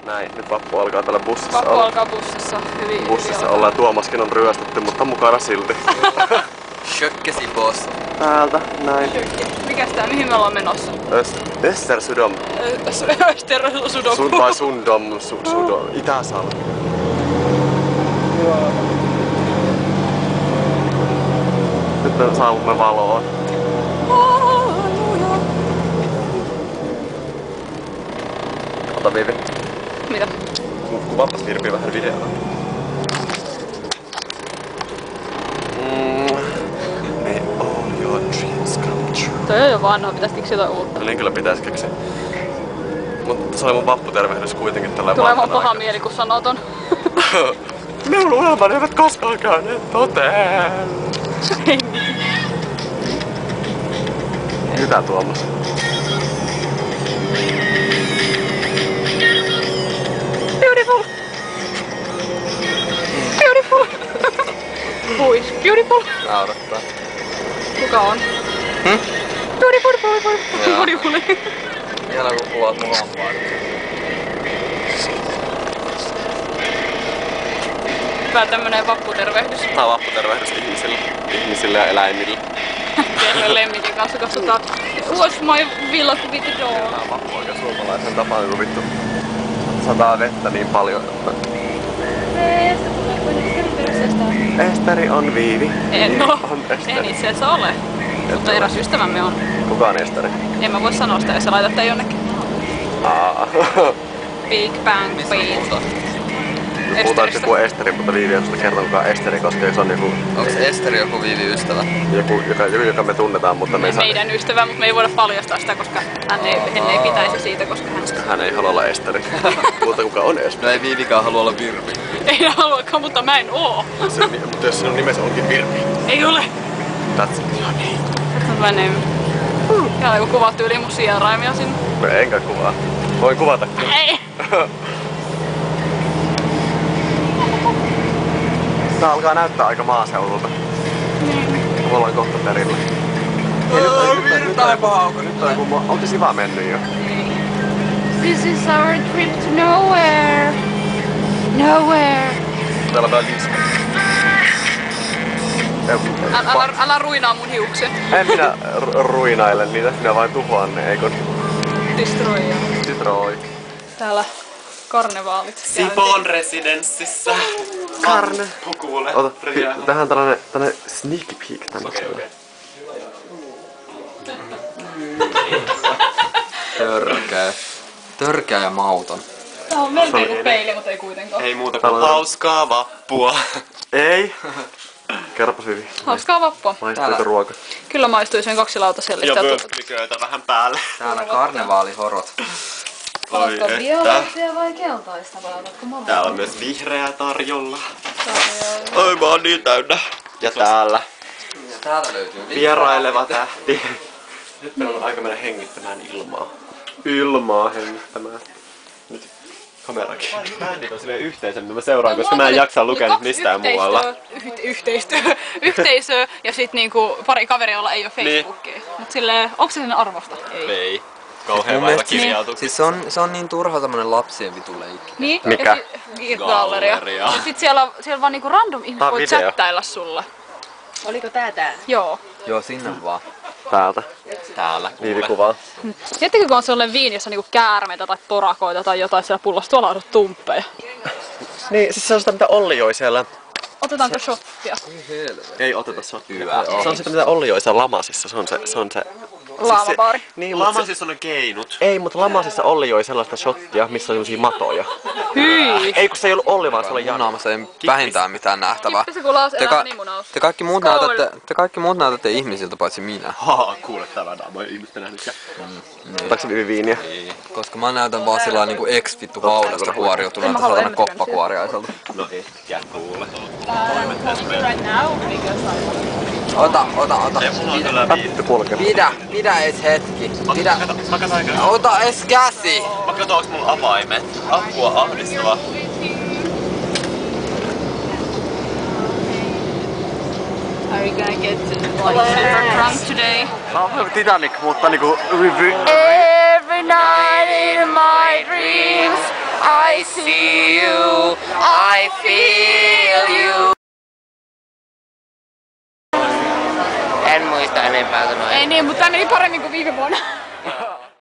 Näin, nyt vappu alkaa täällä bussissa. Vappu alkaa bussissa. Hyvin. Bussissa ollaan, Tuomaskin on ryöstetty, mutta mukana silti. Kökkesi boss. Täältä, näin. Mikäs tää, mihin me ollaan menossa? Östersudom. Östersudom. Vai Sundom, Sudom. Itä-Salmi. Nyt me saavumme valoon. Ota Vivi. Mitä? Kuvaapas Virpi vähän videolla. May all your dreams come true. Toi on jo vanha, pitäis keksiä jotain uutta. Niin kyllä pitäis keksiä. Mutta se oli mun vapputervehdys kuitenkin tällä tulee vaan paha mieli kun sanoo ton. Minun unelmani eivät koskaan käyneet toteen. Mitä Tuomas? Beautiful! Beautiful! Who is beautiful? Naurattaa. Kuka on? Beautiful, beautiful, beautiful. Vielä kun kuvaat mun lampaan. Hyvä tämmönen vapputervehdys. Tää on vapputervehdys ihmisille ja eläimille. Terve lemmikin kanssa katsotaan. What's my villa with the dog? Tää on vappu oikein suomalaisen tapaan, kun vittu sataa vettä niin paljon. Esteri on Viivi. En oo. On Esteri. En itse asiassa ole. Mutta eräs ystävämme on. Kuka on Esteri? En mä voi sanoa sitä, jos sä laitat tää jonnekin. Big Bang Beat. Puhutaan nyt joku Esteri, mutta Viivi on sulle kertonut kuka Esteri, koska se on joku... Onks Esteri joku Viivi ystävä? Joku, joka me tunnetaan, mutta me ei saa... Meidän ystävä, mutta me ei voida paljastaa sitä, koska hän ei pitäisi siitä, koska hän ei halua olla Esteri. Mutta kuka on Esteri? No ei Viivikään halua olla Virpi. Ei haluakaan, mutta mä en oo. Mutta jos sinun nimesi onkin Virpi. Ei ole. That's your name. That's my name. Täällä joku kuvaa tyyliin mun sieraimia sinne. No enkä kuvaa. Voin kuvata kyllä. Ei! Tää alkaa näyttää aika maaseudulta. Me ollaan kohta perillä. Virta ei pauku. Nyt on joku... Onko Siva mennyt jo? This is our trip to nowhere. Nowhere. Täällä on tää disko. Älä ruinaa mun hiuksia. En minä ruinaile niitä, minä vain tuhoan ne, eikö? Destroy. Täällä karnevaalit. Sipon residenssissä. Karne. Pukuule. Ota, tähän tällainen sneak peek tänne. Okay. Törkeä ja mauton. Tää on melkein kuin peili, mutta ei kuitenkaan. Ei muuta kuin hauskaa vappua. Ei. Kerropas Vivi. Hauskaa vappua. Maistuiko ruoka? Kyllä maistui sen 2 lautasellista. Ja völkliköitä vähän päälle. Täällä karnevaalihorot. Haluatko violaisia vai keltaista vai otatko molemmat? Täällä on myös vihreää tarjolla. Oi mä oon niin täynnä. Ja täällä. Ja täältä löytyy vieraileva tähti. Nyt meillä on aika mennä hengittämään ilmaa. Ilmaa hengittämään. Nyt kamerakin. Bändit on silleen yhteisö, mitä mä seuraan, koska mä en jaksa lukea nyt mistään muualla. Yhteisö ja sit niinku pari kaveria, jolla ei oo Facebookia. Niin. Mut silleen, onks se sen arvosta? Ei. Kauhean vailla kirjautuksia. Siis se on niin turha tämmönen lapsien vituleikki. Niin? Mikä? Galleria. Ja sit siellä vaan niinku random ihmiset voi chattailla sulle. Oliko tää? Joo. Joo, sinne vaan. Täältä. Täällä. Viivi kuvaa. Tiedättekö, kun on sellainen viini, jossa on niinku käärmeitä tai porakoita tai jotain siellä pullossa, tuolla on tumppeja. Niin, siis se on sitä mitä Olli joi siellä. Otetaanko shottia? Ei oteta shottia. Se on sitä mitä Olli joi siellä Lamasissa, se on se... Laamabaari. Niin, Lamasissa on ne keinut. Ei, mutta Lamasissa Olli joi sellaista shottia, missä on semmosia matoja. Hyi! Ei kun se ei ollut Olli, vaan se oli Jana. Naamassa ei vähintään mitään nähtävää. Kippisi kun laas elää nimunaus. Te kaikki muut näytätte ihmisiltä paitsi minä. Haa, kuule täällä mä en ihmistä nähnytkään. Otatko Vivi viiniä? Ei, koska mä näytän vaan sillä niinku ex-vittu haudasta kuoriutuneelta saatana koppakuoriaiselta. No ehkä kuule. Ota. Pidä ees hetki. Ota ees käsi. Mä katson, onks mulla avaimet. Apua ahdistava. Are we gonna get super drunk today? Titanic, mutta niinku... Every night in my dreams I see you, I feel you. En muista enempää kuin noin. Ei niin, mutta tää meni paremmin kuin viime vuonna.